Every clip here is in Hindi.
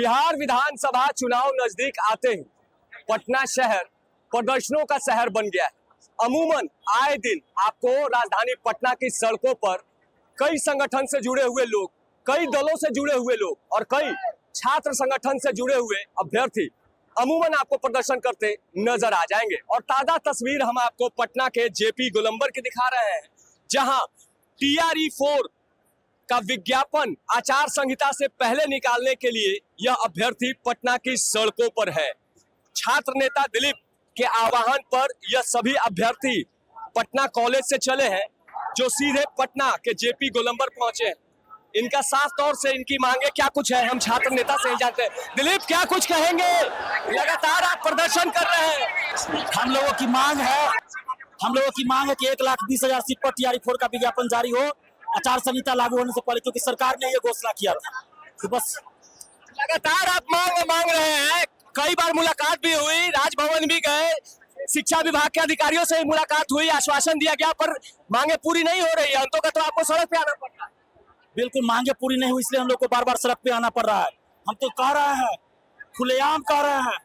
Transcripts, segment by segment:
बिहार विधानसभा चुनाव नजदीक आते ही पटना शहर प्रदर्शनों का शहर बन गया है। अमूमन आए दिन आपको राजधानी पटना की सड़कों पर कई संगठन से जुड़े हुए लोग, कई दलों से जुड़े हुए लोग और कई छात्र संगठन से जुड़े हुए अभ्यर्थी अमूमन आपको प्रदर्शन करते नजर आ जाएंगे। और ताजा तस्वीर हम आपको पटना के जेपी गोलंबर की दिखा रहे हैं, जहां TRE 4 का विज्ञापन आचार संहिता से पहले निकालने के लिए यह अभ्यर्थी पटना की सड़कों पर है। छात्र नेता दिलीप के आह्वान पर यह सभी अभ्यर्थी पटना कॉलेज से चले हैं, जो सीधे पटना के जेपी गोलंबर पहुंचे हैं। इनका साफ तौर से इनकी मांगे क्या कुछ है, हम छात्र नेता से ही जानते हैं। दिलीप, क्या कुछ कहेंगे? लगातार आप प्रदर्शन कर रहे हैं। हम लोगों की मांग है कि 1,20,000 सीट पर TRE 4 का विज्ञापन जारी हो, आचार संहिता लागू होने से पहले, क्योंकि सरकार ने ये घोषणा किया था। तो बस लगातार आप मांग रहे हैं। कई बार मुलाकात भी हुई, राजभवन भी गए, शिक्षा विभाग के अधिकारियों से मुलाकात हुई, आश्वासन दिया गया, पर मांगे पूरी नहीं हो रही है। अंतों का तो आपको सड़क पे आना पड़ता है। बिल्कुल मांगे पूरी नहीं हुई, इसलिए हम लोग को बार बार सड़क पे आना पड़ रहा है। हम तो कह रहे हैं, खुलेआम कह रहे हैं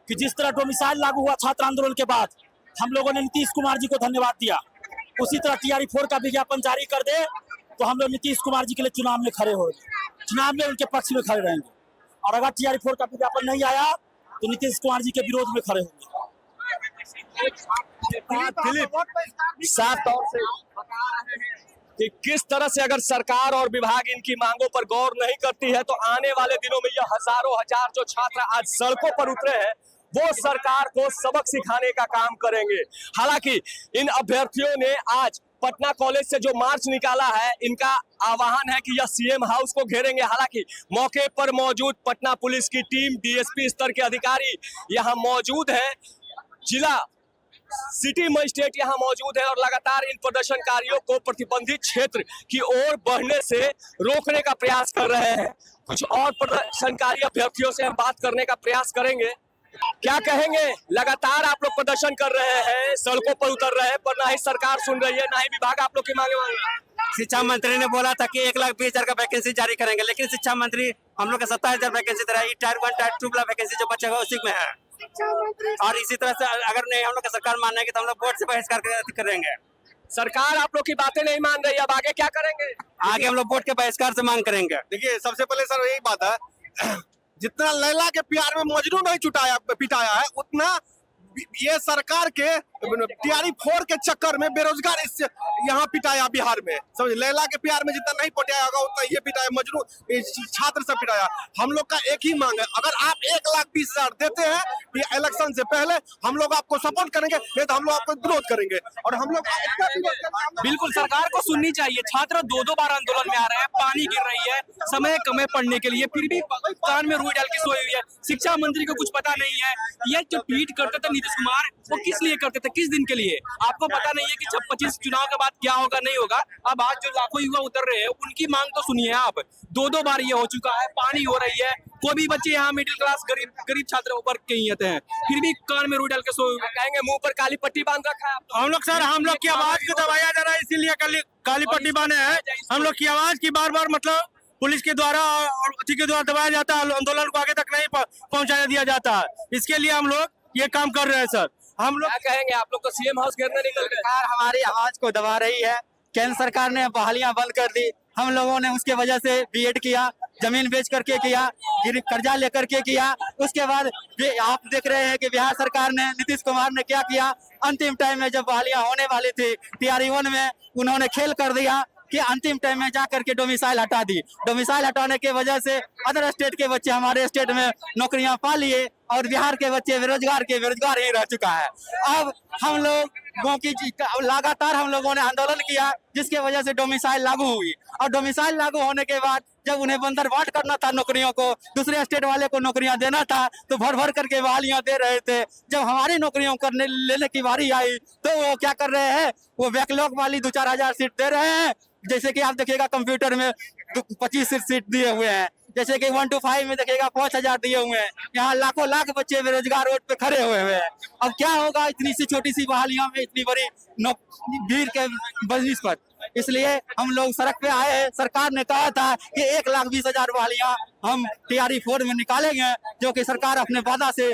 कि जिस तरह डोमिसाइल लागू हुआ छात्र आंदोलन के बाद, हम लोगों ने नीतीश कुमार जी को धन्यवाद दिया, उसी तरह TRE 4 का विज्ञापन जारी कर दे तो हम लोग नीतीश कुमार जी के लिए चुनाव में खड़े होंगे, चुनाव में उनके पक्ष में खड़े रहेंगे। और अगर TRE 4 का विज्ञापन नहीं आया तो नीतीश कुमार जी के विरोध में खड़े होंगे। साफ तौर से कि किस तरह से अगर सरकार और विभाग इनकी मांगों पर गौर नहीं करती है तो आने वाले दिनों में यह हजारों हजार जो छात्र आज सड़कों पर उतरे हैं वो सरकार को सबक सिखाने का काम करेंगे। हालांकि इन अभ्यर्थियों ने आज पटना कॉलेज से जो मार्च निकाला है, इनका आह्वान है कि यह CM हाउस को घेरेंगे। हालांकि मौके पर मौजूद पटना पुलिस की टीम, DSP स्तर के अधिकारी यहाँ मौजूद हैं, जिला सिटी मजिस्ट्रेट यहाँ मौजूद है और लगातार इन प्रदर्शनकारियों को प्रतिबंधित क्षेत्र की ओर बढ़ने से रोकने का प्रयास कर रहे हैं। कुछ और प्रदर्शनकारी अभ्यर्थियों से हम बात करने का प्रयास करेंगे। क्या कहेंगे? लगातार आप लोग प्रदर्शन कर रहे हैं, सड़कों पर उतर रहे हैं, पर ना ही सरकार सुन रही है, ना ही विभाग आप लोग की मांगे मान रहा है। शिक्षा मंत्री ने बोला था कि 1,20,000 का वैकेंसी जारी करेंगे, लेकिन शिक्षा मंत्री हम लोग का 27,000 वैकेंसी दे रहा है। Tier 1 Tier 2 वाला वैकेंसी जो बचेगा उसी में है। और इसी तरह से अगर नहीं हम लोग का सरकार मानेगी तो हम लोग बोर्ड से बहिष्कार करेंगे। सरकार आप लोग की बातें नहीं मान रही, अब आगे क्या करेंगे? आगे हम लोग बोर्ड के बहिष्कार से मांग करेंगे। देखिए, सबसे पहले सर यही बात है, जितना लैला के प्यार में मजनू नहीं पिटाया है, उतना ये सरकार के TRE 4 के चक्कर में बेरोजगार इससे यहाँ पिटाया बिहार में। समझ, लैला के प्यार में जितना नहीं पिटाया होगा उतना ये पिटाया, मजनू छात्र से पिटाया। हम लोग का एक ही मांग है, अगर आप 1,20,000 देते हैं ये इलेक्शन से पहले, हम लोग आपको सपोर्ट करेंगे, नहीं तो हम लोग आपको विरोध करेंगे। और हम लोग बिल्कुल सरकार को सुननी चाहिए। छात्र दो बार आंदोलन में आ रहे हैं, पानी गिर रही है, समय कम है पढ़ने के लिए, फिर भी कान में रुई डाल के सोई हुई है। शिक्षा मंत्री को कुछ पता नहीं है। ये जो ट्वीट करते थे नीतीश कुमार, वो किस लिए करते थे, किस दिन के लिए? आपको पता नहीं है कि 25 चुनाव के बाद क्या होगा, नहीं होगा। अब आज जो लाखों युवा उतर रहे हैं उनकी मांग तो सुनिए आप। दो बार ये हो चुका है, पानी हो रही है, कोई भी बच्चे यहाँ मिडिल क्लास गरीब छात्र वर्ग के ही हैं, फिर भी कान में रुई डाल के सोए हुए। कहेंगे मुंह पर काली पट्टी बांध रखा है। हम लोग की आवाज को दबाया जा रहा है, इसीलिए काली पट्टी बांधे हैं। हम लोग की आवाज की बार मतलब पुलिस के द्वारा और के द्वारा दबाया जाता है, आंदोलन को आगे तक नहीं पहुंचाया दिया जाता है। इसके लिए हम लोग ये काम कर रहे हैं सर। हम लोग क्या कहेंगे? आप लोग तो CM हाउस घेरने निकल गए। सरकार हमारी आवाज को दबा रही है। केंद्र सरकार ने बहालियां बंद कर दी, हम लोगों ने उसके वजह से BEd किया, जमीन बेच करके किया, कर्जा लेकर के किया। उसके बाद आप देख रहे हैं कि बिहार सरकार ने, नीतीश कुमार ने क्या किया, अंतिम टाइम में जब बहालियां होने वाली थी TRE 1 में, उन्होंने खेल कर दिया कि अंतिम टाइम में जाकर के डोमिसाइल हटा दी। डोमिसाइल हटाने की वजह से अदर स्टेट के बच्चे हमारे स्टेट में नौकरियां पा लिए और बिहार के बच्चे बेरोजगार ही रह चुका है। अब हम लोग लगातार हम लोगों ने आंदोलन किया, जिसके वजह से डोमिसाइल लागू हुई। और डोमिसाइल लागू होने के बाद जब उन्हें बंदरबाट करना था, नौकरियों को दूसरे स्टेट वाले को नौकरियां देना था, तो भर करके बहालियां दे रहे थे। जब हमारी नौकरियों लेने की बारी आई तो वो क्या कर रहे हैं, वो बैकलॉग वाली 2-4 हजार सीट दे रहे हैं। जैसे कि आप देखिएगा कंप्यूटर में 25 सीट दिए हुए हैं, जैसे कि 1 to 5 में देखिएगा 5,000 दिए हुए हैं। यहाँ लाखों लाख बच्चे बेरोजगार रोड पे खड़े हुए हैं। अब क्या होगा इतनी सी छोटी सी बहालियों में इतनी बड़ी भीड़ के बजिश पर? इसलिए हम लोग सड़क पे आए हैं। सरकार ने कहा था कि 1,20,000 बहालियां हम TRE 4 में निकालेंगे, जो कि सरकार अपने वादा से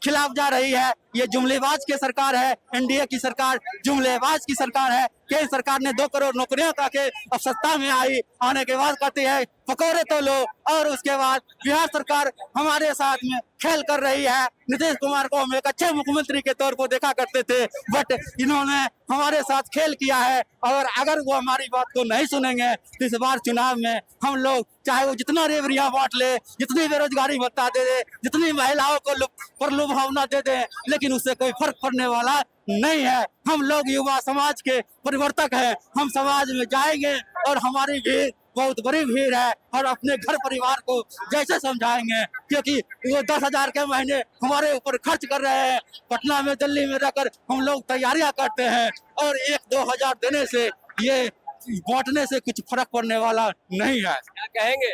खिलाफ जा रही है। ये जुमलेबाज की सरकार है, NDA की सरकार जुमलेबाज की सरकार है। केंद्र सरकार ने 2 करोड़ नौकरियां करके अब सत्ता में आने के बाद कहते हैं पकौड़े तो लो, और उसके बाद बिहार सरकार हमारे साथ में खेल कर रही है। नीतीश कुमार को हम एक अच्छे मुख्यमंत्री के तौर पर देखा करते थे, बट इन्होंने हमारे साथ खेल किया है। और अगर वो हमारी बात को नहीं सुनेंगे तो इस बार चुनाव में हम लोग चाहे वो जितना रेवड़ियां बांट ले, जितनी बेरोजगारी भत्ता दे दे, जितनी महिलाओं को प्रलोभना दे दे, लेकिन उससे कोई फर्क पड़ने वाला नहीं है। हम लोग युवा समाज के परिवर्तक हैं। हम समाज में जाएंगे और हमारी भीड़ बहुत बड़ी भीड़ है, और अपने घर परिवार को जैसे समझाएंगे, क्योंकि वो 10,000 के महीने हमारे ऊपर खर्च कर रहे हैं। पटना में, दिल्ली में रहकर हम लोग तैयारियां करते हैं, और 1-2 हजार देने से, ये बांटने से कुछ फर्क पड़ने वाला नहीं है। क्या कहेंगे?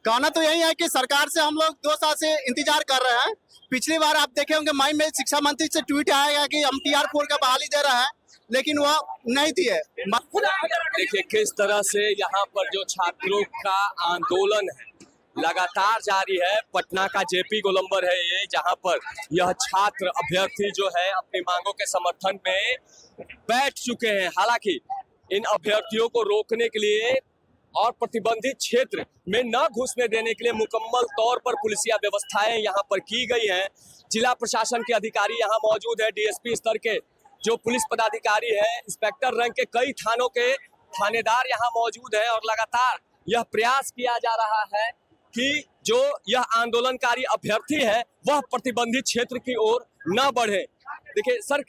कहना तो यही है कि सरकार से हम लोग 2 साल से इंतजार कर रहे हैं। पिछली बार आप देखे होंगे मई में शिक्षा मंत्री से ट्वीट आया कि हम TR 4 का बहाली दे रहे हैं, लेकिन वह नहीं दिए। देखिए किस तरह से यहाँ पर जो छात्रों का आंदोलन है लगातार जारी है। पटना का JP गोलंबर है ये, जहाँ पर यह छात्र अभ्यर्थी जो है अपनी मांगों के समर्थन में बैठ चुके हैं। हालांकि इन अभ्यर्थियों को रोकने के लिए और प्रतिबंधित क्षेत्र में न घुसने देने के लिए मुकम्मल तौर पर पुलिसिया व्यवस्थाएं यहाँ पर की गई हैं। जिला प्रशासन के अधिकारी यहाँ मौजूद है, DSP स्तर के जो पुलिस पदाधिकारी है, इंस्पेक्टर रैंक के कई थानों के थानेदार यहाँ मौजूद है, और लगातार यह प्रयास किया जा रहा है कि जो यह आंदोलनकारी अभ्यर्थी है वह प्रतिबंधित क्षेत्र की ओर न बढ़े। देखिए सर,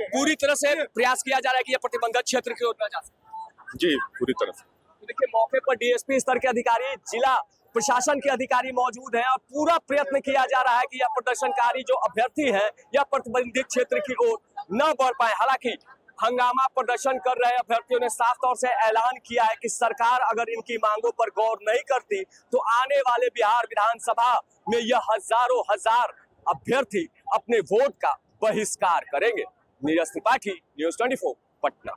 पूरी तरह से प्रयास किया जा रहा है कि यह प्रतिबंधित क्षेत्र की ओर न जा सके। जी, पूरी तरह से। देखिए मौके पर DSP स्तर के अधिकारी, जिला प्रशासन के अधिकारी मौजूद हैं, और पूरा प्रयत्न किया जा रहा है कि यह प्रदर्शनकारी जो अभ्यर्थी है यह प्रतिबंधित क्षेत्र की ओर न बढ़ पाए। हालांकि हंगामा प्रदर्शन कर रहे अभ्यर्थियों ने साफ तौर से ऐलान किया है कि सरकार अगर इनकी मांगों पर गौर नहीं करती तो आने वाले बिहार विधानसभा में यह हजारों हजार अभ्यर्थी अपने वोट का बहिष्कार करेंगे। नीरज त्रिपाठी, News 24, पटना।